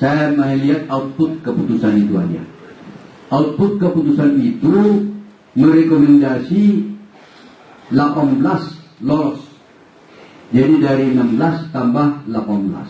Saya melihat output keputusan itu aja. Output keputusan itu merekomendasi 18 lolos. Jadi dari 16 tambah 18.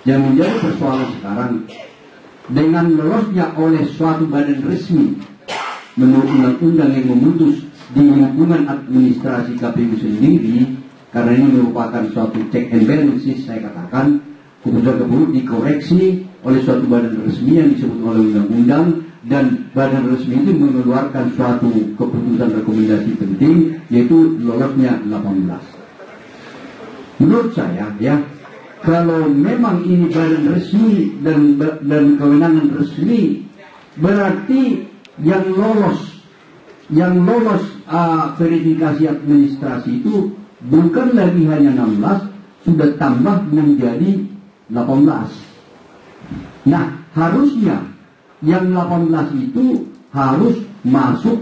Yang menjadi persoalan sekarang, dengan lolosnya oleh suatu badan resmi menurut undang-undang yang memutus di lingkungan administrasi KPU sendiri, karena ini merupakan suatu check and balances, saya katakan keputusan tersebut dikoreksi oleh suatu badan resmi yang disebut oleh undang-undang, dan badan resmi itu mengeluarkan suatu keputusan rekomendasi penting, yaitu lolosnya 18. Menurut saya, ya, kalau memang ini badan resmi dan kewenangan resmi, berarti yang lolos verifikasi administrasi itu bukan lagi hanya 16, sudah tambah menjadi 18. Nah, harusnya yang 18 itu harus masuk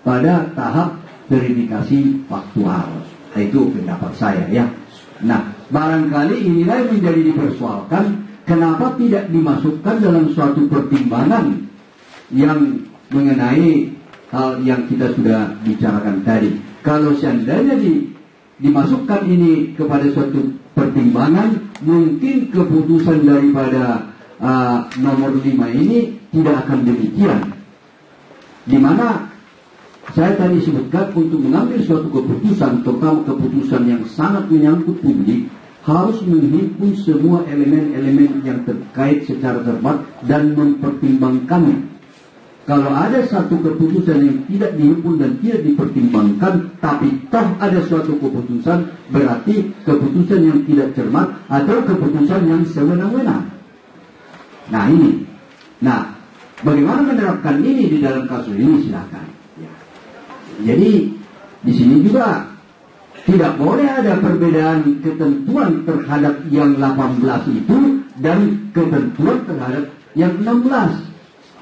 pada tahap verifikasi faktual. Itu pendapat saya, ya. Nah, barangkali inilah yang menjadi dipersoalkan, kenapa tidak dimasukkan dalam suatu pertimbangan yang mengenai hal yang kita sudah bicarakan tadi. Kalau seandainya dimasukkan ini kepada suatu pertimbangan, mungkin keputusan daripada nomor 5 ini tidak akan demikian. Di mana saya tadi sebutkan, untuk mengambil suatu keputusan, terutama keputusan yang sangat menyangkut publik, harus menghimpun semua elemen-elemen yang terkait secara cermat dan mempertimbangkannya. Kalau ada satu keputusan yang tidak dihimpun dan tidak dipertimbangkan, tapi toh ada suatu keputusan, berarti keputusan yang tidak cermat atau keputusan yang sewenang-wenang. Nah ini, bagaimana menerapkan ini di dalam kasus ini, silakan. Ya. Jadi di sini juga tidak boleh ada perbedaan ketentuan terhadap yang 18 itu dan ketentuan terhadap yang 16.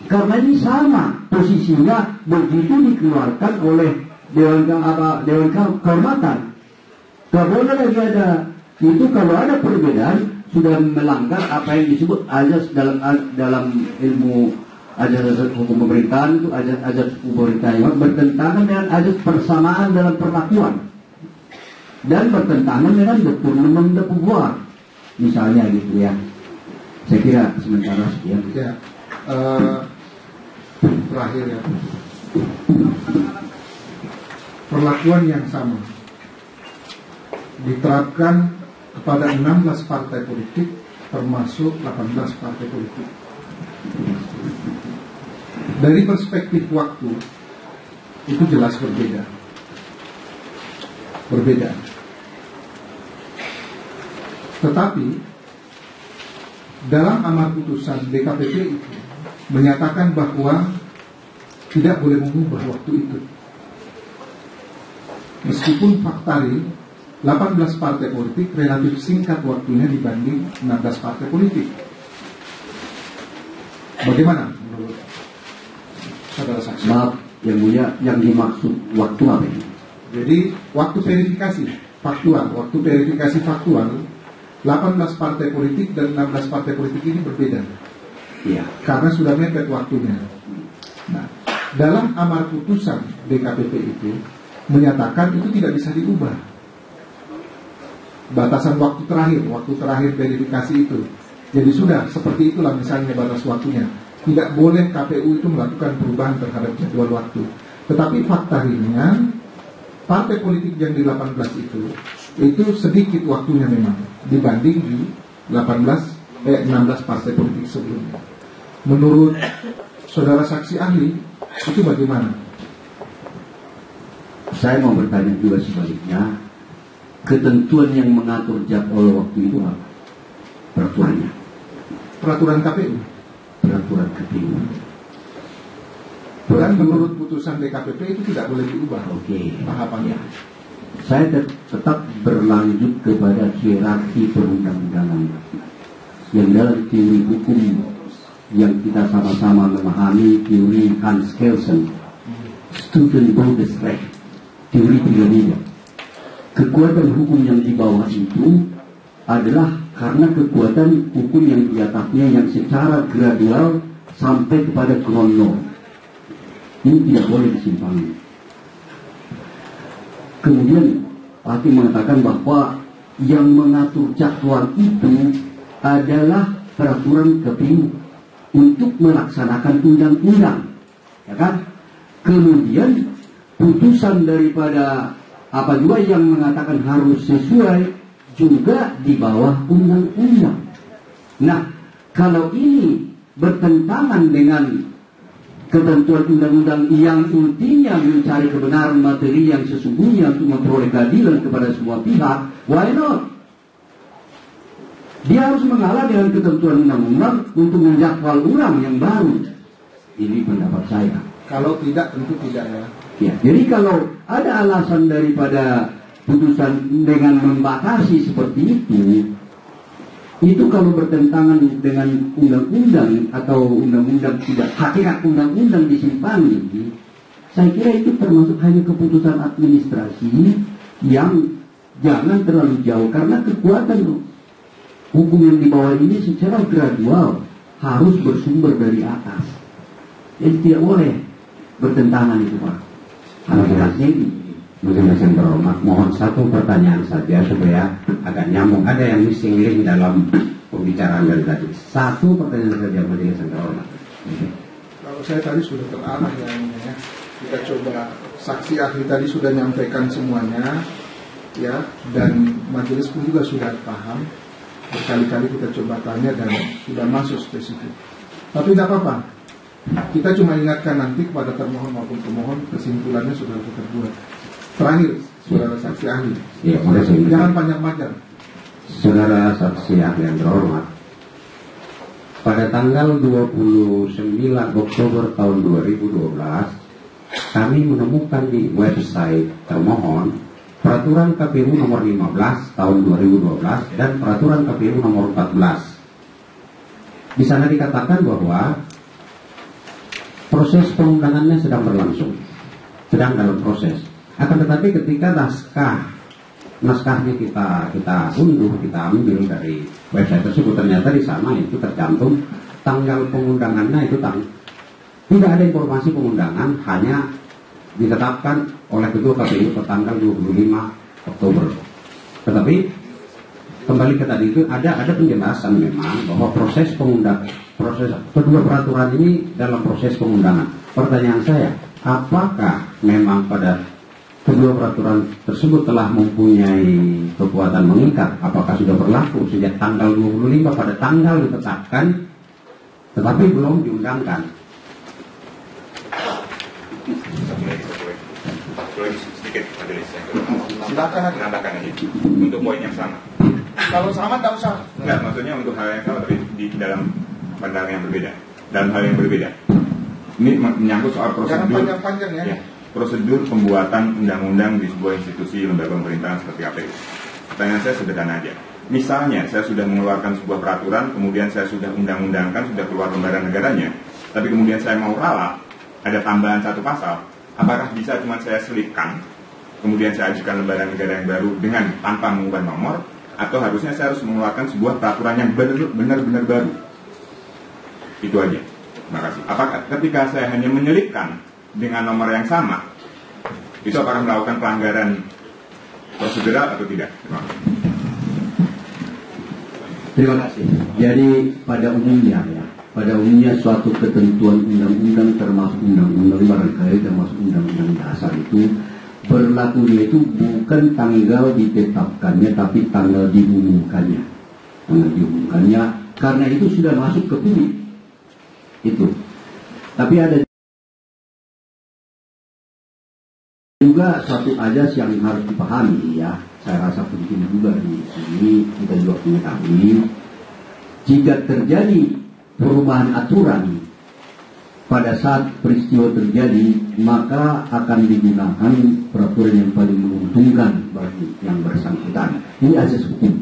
Karena ini sama posisinya begitu dikeluarkan oleh Dewan Kehormatan. Tidak boleh lagi ada itu. Kalau ada perbedaan, sudah melanggar apa yang disebut azas dalam ilmu azas hukum pemerintahan, itu azas hukum pemerintahan bertentangan dengan azas persamaan dalam perlakuan dan bertentangan dengan tournement de pouvoir, misalnya, gitu ya. Saya kira sementara sekian. Ya, terakhir ya, perlakuan yang sama diterapkan kepada 16 partai politik, termasuk 18 partai politik. Dari perspektif waktu, itu jelas berbeda. Tetapi dalam amar putusan DKPP itu menyatakan bahwa tidak boleh mengubah waktu itu. Meskipun fakta 18 partai politik relatif singkat waktunya dibanding 16 partai politik. Bagaimana menurut saudara saksi? Maaf, yang mulia, yang dimaksud waktu apa ini? Jadi waktu verifikasi faktual, 18 partai politik dan 16 partai politik ini berbeda. Iya. Karena sudah mepet waktunya. Nah, dalam amar putusan DKPP itu menyatakan itu tidak bisa diubah. Batasan waktu terakhir verifikasi itu. Jadi sudah seperti itulah misalnya batas waktunya. Tidak boleh KPU itu melakukan perubahan terhadap jadwal waktu. Tetapi fakta ringan, partai politik yang di 18 itu sedikit waktunya memang dibanding di 16 partai politik sebelumnya. Menurut saudara saksi ahli, itu bagaimana? Saya mau bertanya juga sebaliknya. Ketentuan yang mengatur jadwal waktu itu apa? Peraturannya? Peraturan KPU. Peraturan KPU. Dan menurut putusan DKPP itu tidak boleh diubah. Oke. Tahapannya. Saya tetap berlanjut kepada hierarki perundang-undangan yang dalam teori hukum yang kita sama-sama memahami, teori Hans Kelsen, Student Borders Recht, teori piramida. Kekuatan hukum yang di bawah itu adalah karena kekuatan hukum yang di atasnya yang secara gradual sampai kepada ground law. Ini tidak boleh disimpangi. Kemudian hakim mengatakan bahwa yang mengatur jadwal itu adalah peraturan KPU untuk melaksanakan undang-undang, ya kan? Kemudian putusan daripada apa juga yang mengatakan harus sesuai juga di bawah undang-undang. Nah, kalau ini bertentangan dengan ketentuan undang-undang yang intinya mencari kebenaran materi yang sesungguhnya untuk memperoleh keadilan kepada semua pihak, why not? Dia harus mengalah dengan ketentuan undang-undang untuk menjadwal ulang yang baru. Ini pendapat saya. Kalau tidak, tentu tidak ya. Ya, jadi kalau ada alasan daripada putusan dengan membatasi seperti itu kalau bertentangan dengan undang-undang atau undang-undang tidak, hakikat undang-undang disimpangi, saya kira itu termasuk hanya keputusan administrasi yang jangan terlalu jauh, karena kekuatan hukum yang di bawah ini secara gradual harus bersumber dari atas. Jadi tidak boleh bertentangan itu, Pak. Hakikatnya ini. Mungkin yang terhormat, mohon satu pertanyaan saja supaya agak nyambung. Ada yang missing link dalam pembicaraan dari tadi. Satu pertanyaan saja, majelis yang terhormat. Kalau saya tadi sudah terarah ya. Kita coba, saksi ahli tadi sudah nyampaikan semuanya, ya, dan majelis pun juga sudah paham. Berkali-kali kita coba tanya dan sudah masuk spesifik. Tapi tidak apa-apa. Kita cuma ingatkan nanti kepada termohon maupun pemohon, kesimpulannya sudah kita buat. Terakhir, saudara saksi ahli. Ya, jangan panjang-panjang. Saudara saksi ahli yang terhormat, pada tanggal 29 Oktober tahun 2012, kami menemukan di website termohon Peraturan KPU nomor 15 tahun 2012 dan Peraturan KPU nomor 14. Di sana dikatakan bahwa proses pengundangannya sedang berlangsung, sedang dalam proses. Akan tetapi ketika naskahnya kita unduh, kita ambil dari website tersebut, ternyata di sana itu tercantum tanggal pengundangannya itu tidak ada informasi pengundangan, hanya ditetapkan oleh Ketua KPU ke tanggal 25 Oktober. Tetapi kembali ke tadi itu ada penjelasan memang bahwa proses kedua peraturan ini dalam proses pengundangan. Pertanyaan saya, apakah memang pada kedua peraturan tersebut telah mempunyai kekuatan mengikat? Apakah sudah berlaku sejak tanggal 25 pada tanggal ditetapkan tetapi belum diundangkan? Sedikit majelis yang Silakan menambahkan ini untuk poin yang sama. Kalau sama tak usah. Enggak, maksudnya untuk hal yang sama tapi di dalam pandangan yang berbeda, dalam hal yang berbeda. Ini menyangkut soal prosedur. Jangan panjang-panjang ya. Prosedur pembuatan undang-undang di sebuah institusi lembaga pemerintahan seperti KPU. Pertanyaan saya sederhana aja. Misalnya saya sudah mengeluarkan sebuah peraturan, kemudian saya sudah undang-undangkan, sudah keluar lembaran negaranya, tapi kemudian saya mau ralat, ada tambahan satu pasal, apakah bisa cuma saya selipkan, kemudian saya ajukan lembaran negara yang baru dengan tanpa mengubah nomor, atau harusnya saya harus mengeluarkan sebuah peraturan yang benar-benar baru? Itu aja. Terima kasih. Apakah ketika saya hanya menyelipkan dengan nomor yang sama, itu apakah melakukan pelanggaran prosedural atau tidak? Terima kasih. Terima kasih. Jadi pada umumnya suatu ketentuan undang-undang termasuk undang-undang barangkali termasuk undang-undang dasar itu berlakunya itu bukan tanggal ditetapkannya tapi tanggal diumumkannya. Tanggal diumumkannya karena itu sudah masuk ke publik. Itu. Tapi ada juga suatu ajas yang harus dipahami ya. Saya rasa penting juga di sini kita juga mengetahui jika terjadi perubahan aturan pada saat peristiwa terjadi, maka akan digunakan peraturan yang paling menguntungkan bagi yang bersangkutan. Ini asas hukum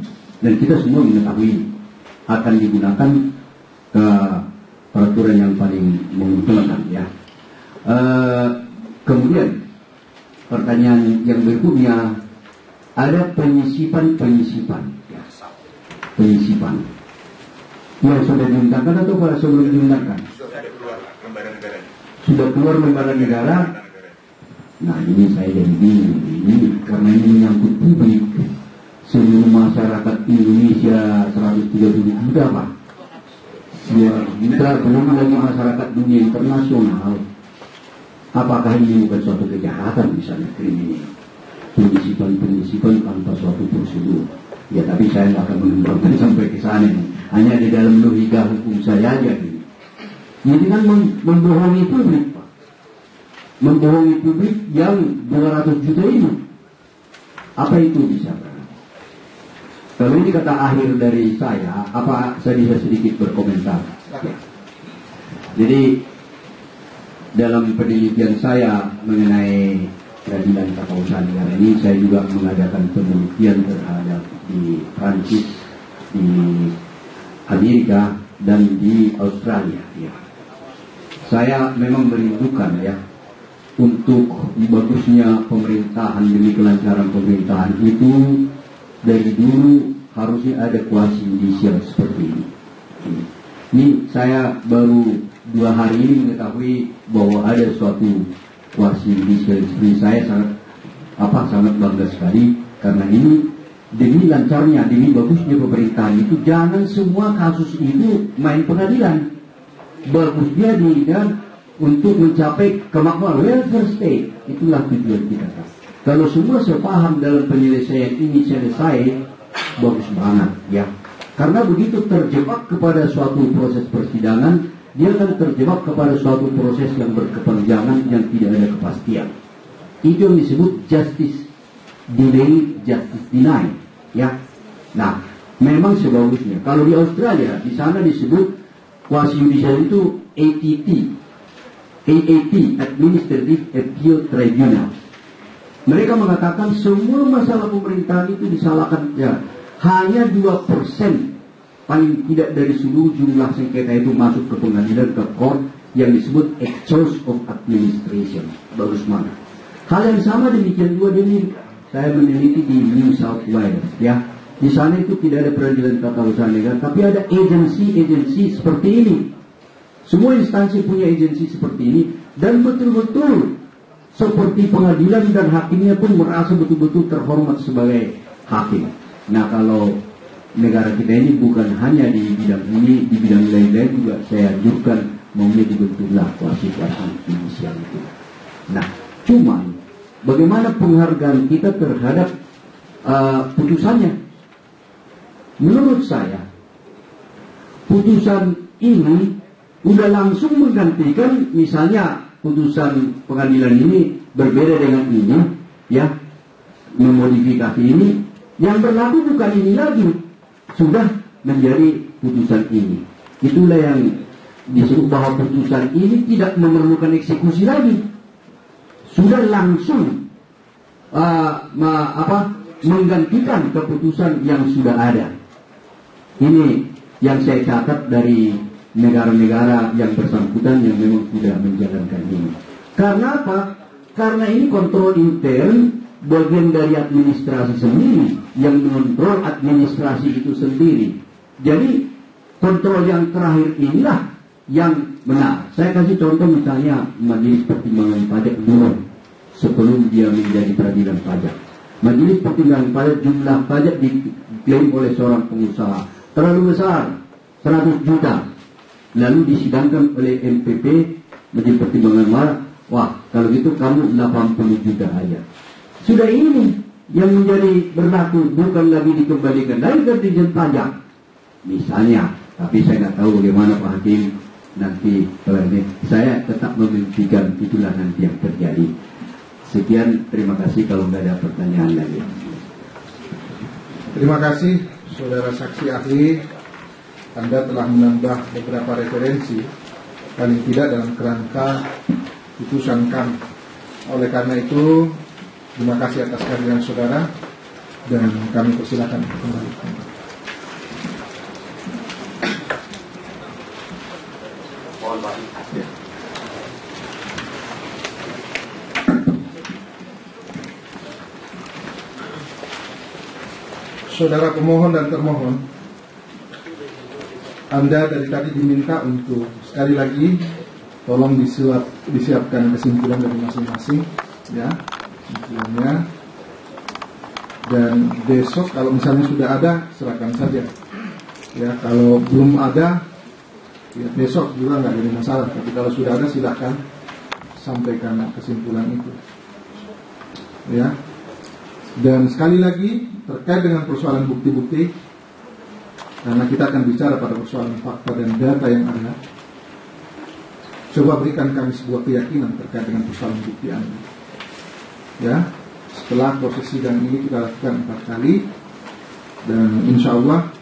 dan kita semua mengetahui akan digunakan peraturan yang paling menguntungkan ya. Kemudian pertanyaan yang berikutnya, ada penyisipan ya. penyisipan. Yang sudah diundangkan atau pada sebelum diundangkan? Sudah keluar lembaga negara. Sudah keluar lembaga negara. Nah ini saya jadi bingung. Ini karena ini menyangkut publik. Seluruh masyarakat Indonesia 130 juta Pak. Ya, kita belum lagi masyarakat dunia internasional. Apakah ini bukan suatu kejahatan misalnya kriminal? Penyisipan tanpa suatu prosedur. Ya tapi saya nggak akan mengembangkan sampai ke sana. Hanya di dalam logika hukum saya aja. Ini kan membohongi publik Pak. Membohongi publik yang 200 juta ini. Apa itu bisa Pak? Kalau ini kata akhir dari saya, apa saya bisa sedikit berkomentar? Jadi dalam penelitian saya mengenai peradilan tata usaha negara ini, saya juga mengadakan penelitian terhadap di Prancis, di Amerika, dan di Australia. Ya. Saya memang merindukan ya untuk bagusnya pemerintahan demi kelancaran pemerintahan itu. Dari dulu harusnya ada kuasi judicial seperti ini. Ini saya baru 2 hari ini mengetahui bahwa ada suatu kuasi judicial seperti saya sangat bangga sekali karena ini demi lancarnya, demi bagusnya pemerintahan itu jangan semua kasus itu main pengadilan. Bagusnya dan untuk mencapai kemakmuran welfare state, itulah tujuan kita. Kalau semua sepaham dalam penyelesaian ini selesai, bagus banget ya. Karena begitu terjebak kepada suatu proses persidangan, dia akan terjebak kepada suatu proses yang berkepanjangan yang tidak ada kepastian. Itu yang disebut justice delay, justice deny ya. Nah, memang sebagusnya. Kalau di Australia, di sana disebut kuasi judicial itu AAT, Administrative Appeal Tribunal. Mereka mengatakan semua masalah pemerintahan itu disalahkan ya. Hanya 2% paling tidak dari seluruh jumlah sengketa itu masuk ke pengadilan, ke court yang disebut exchange of administration. Bagus banget. Hal yang sama demikian juga di saya meneliti di New South Wales ya. Di sana itu tidak ada peradilan tata usaha negara, tapi ada agensi seperti ini. Semua instansi punya agensi seperti ini dan betul-betul seperti pengadilan dan hakimnya pun merasa betul-betul terhormat sebagai hakim. Nah kalau negara kita ini bukan hanya di bidang ini, di bidang lain-lain juga saya anjurkan maunya dibentuklah kuasi-kuasi judicial itu. Nah cuman bagaimana penghargaan kita terhadap putusannya? Menurut saya putusan ini udah langsung menggantikan misalnya putusan pengadilan ini berbeda dengan ini ya, memodifikasi ini yang berlaku bukan ini lagi, sudah menjadi putusan ini. Itulah yang disebut bahwa putusan ini tidak memerlukan eksekusi lagi, sudah langsung menggantikan keputusan yang sudah ada. Ini yang saya catat dari negara-negara yang bersangkutan yang memang sudah menjalankan ini. Karena apa? Karena ini kontrol intern bagian dari administrasi sendiri yang mengontrol administrasi itu sendiri. Jadi kontrol yang terakhir inilah yang benar. Saya kasih contoh misalnya Majelis Pertimbangan Pajak dulu sebelum dia menjadi peradilan pajak. Majelis Pertimbangan Pajak jumlah pajak diklaim oleh seorang pengusaha terlalu besar, 100 juta. Lalu disidangkan oleh MPP Majelis Pertimbangan Marah, wah kalau gitu kamu 80 juta aja. Sudah ini yang menjadi berlaku, bukan lagi dikembalikan dari Dirjen Pajak misalnya. Tapi saya nggak tahu bagaimana Pak Hakim nanti. Saya tetap memimpikan itulah nanti yang terjadi. Sekian, terima kasih. Kalau nggak ada pertanyaan lagi. Terima kasih saudara saksi ahli. Anda telah menambah beberapa referensi, paling tidak dalam kerangka putusan kami. Oleh karena itu, terima kasih atas kehadiran saudara dan kami persilakan kembali. Mohon maaf. Ya. Saudara pemohon dan termohon, Anda dari tadi diminta untuk sekali lagi tolong disiapkan kesimpulan dari masing-masing, ya, kesimpulannya. Dan besok kalau misalnya sudah ada, serahkan saja. Ya, kalau belum ada, ya besok juga nggak jadi masalah. Tapi kalau sudah ada, silakan sampaikan kesimpulan itu. Ya. Dan sekali lagi terkait dengan persoalan bukti-bukti, karena kita akan bicara pada persoalan fakta dan data yang ada, coba berikan kami sebuah keyakinan terkait dengan persoalan bukti Anda. Ya, setelah proses sidang ini kita lakukan 4 kali, dan insya Allah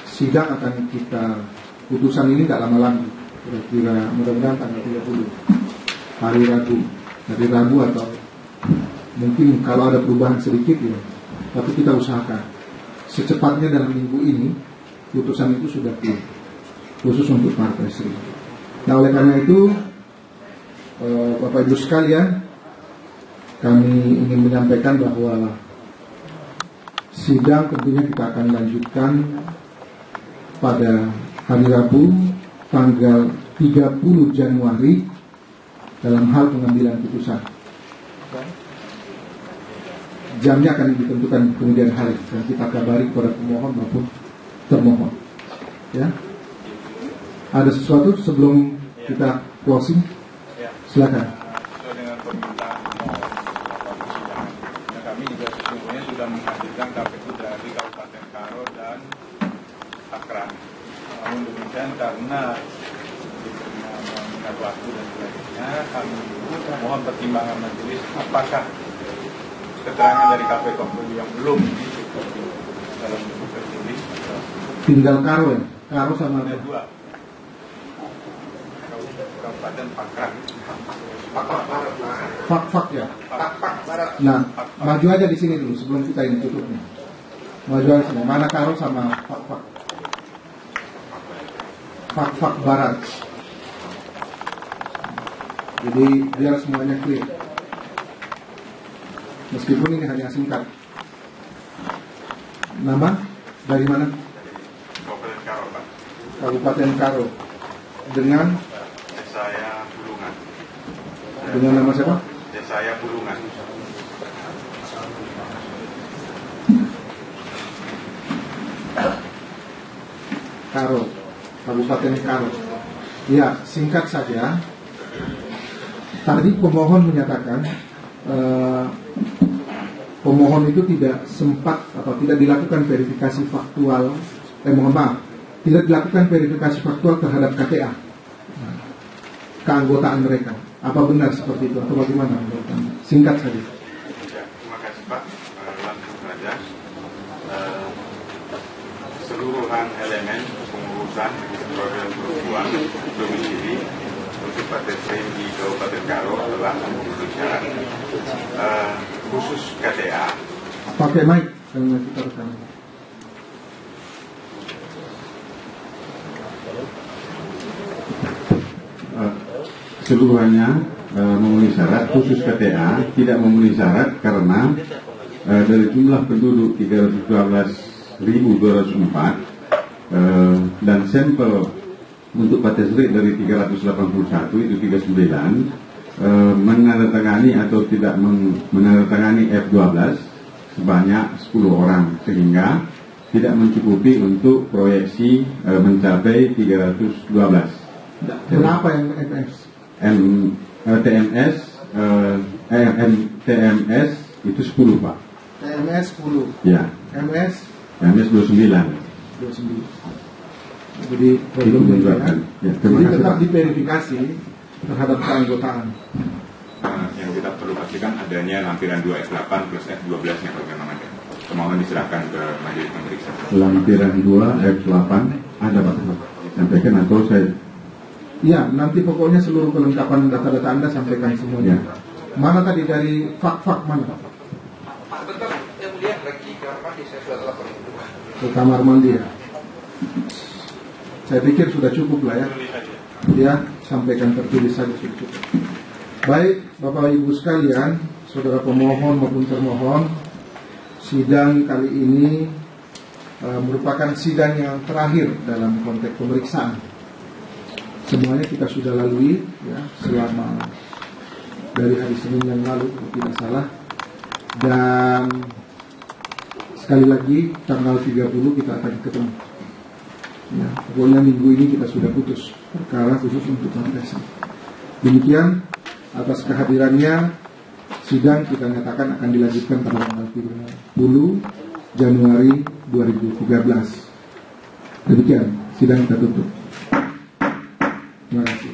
sidang akan kita, putusan ini tidak lama lagi, kira-kira mudah-mudahan tanggal 30 hari Rabu atau mungkin kalau ada perubahan sedikit ya, tapi kita usahakan secepatnya dalam minggu ini putusan itu sudah keluar, khusus untuk Partai Sri. Nah, oleh karena itu Bapak Ibu sekalian, kami ingin menyampaikan bahwa sidang tentunya kita akan lanjutkan pada hari Rabu tanggal 30 Januari dalam hal pengambilan putusan. Jamnya akan ditentukan kemudian hari dan kita kabari kepada pemohon maupun termohon. Ya. Ada sesuatu sebelum kita closing? Silakan. Sesuai dengan permintaan persidangan, kami juga sesungguhnya sudah menghadirkan KPU dari Kabupaten Karo dan Akran. Namun demikian karena mengingat waktu dan sebagainya, kami mohon pertimbangan majelis apakah keterangan dari KPU yang belum disebut dalam bentuk tertulis. Tinggal Karo ya? Karo sama ada 2. Kabupaten Pakran. Fak ya. Nah, maju aja di sini dulu sebelum kita ini tutupnya. Maju aja sini. Mana Karo sama Fak. Fak Barat. Jadi biar semuanya clear. Meskipun ini hanya singkat. Nama dari mana? Kabupaten Karo, Pak. Kabupaten Karo. Dengan Saya Bulungan. dengan nama siapa? Saya Bulungan. Karo, Kabupaten Karo. Ya, singkat saja. Tadi pemohon menyatakan pemohon itu tidak sempat atau tidak dilakukan verifikasi faktual. Mohon maaf, tidak dilakukan verifikasi faktual terhadap KTA, keanggotaan mereka. Apa benar seperti itu atau bagaimana? Singkat saja. Ya, terima kasih Pak. Langsung saja. Seluruhan elemen pengurusan program perempuan domisili untuk Partai Sri di Kabupaten Karo telah memenuhi syarat, khusus KTA. Pakai mic karena kita rekam. Seluruhannya memenuhi syarat, khusus KTA tidak memenuhi syarat karena dari jumlah penduduk 312.204 dan sampel untuk Partai Sri dari 381 itu 39 menandatangani atau tidak menandatangani F12 sebanyak 10 orang, sehingga tidak mencukupi untuk proyeksi mencapai 312. Kenapa yang FS? TMS itu 10 Pak. TMS 10. Ya. MS 29. 29. Jadi Itu menunjukkan. Ya, terima jadi kasih, tetap Pak. diverifikasi terhadap keanggotaan. Yang kita perlu pastikan adanya lampiran 2F8 plus F12 nya kalau memang ada. Pemohon diserahkan ke majelis pemeriksa. Lampiran 2 F8 ada Pak. Sampaikan atau saya. Iya, nanti pokoknya seluruh kelengkapan data-data Anda sampaikan semuanya. Ya. Mana tadi dari fak mana? Sebentar, yang mulia lagi kamar mandi, saya sudah telepon. Ke kamar mandi ya. Saya pikir sudah cukup lah ya. Ya, sampaikan tertulis saja sudah cukup. Baik, Bapak Ibu sekalian, saudara pemohon maupun termohon, sidang kali ini merupakan sidang yang terakhir dalam konteks pemeriksaan. Semuanya kita sudah lalui ya, selama dari hari Senin yang lalu kalau tidak salah, dan sekali lagi tanggal 30 kita akan ketemu ya, pokoknya minggu ini kita sudah putus perkara khusus untuk kontes. Demikian, atas kehadirannya sidang kita nyatakan akan dilanjutkan pada tanggal 30 Januari 2013. Demikian, sidang kita tutup. Terima kasih.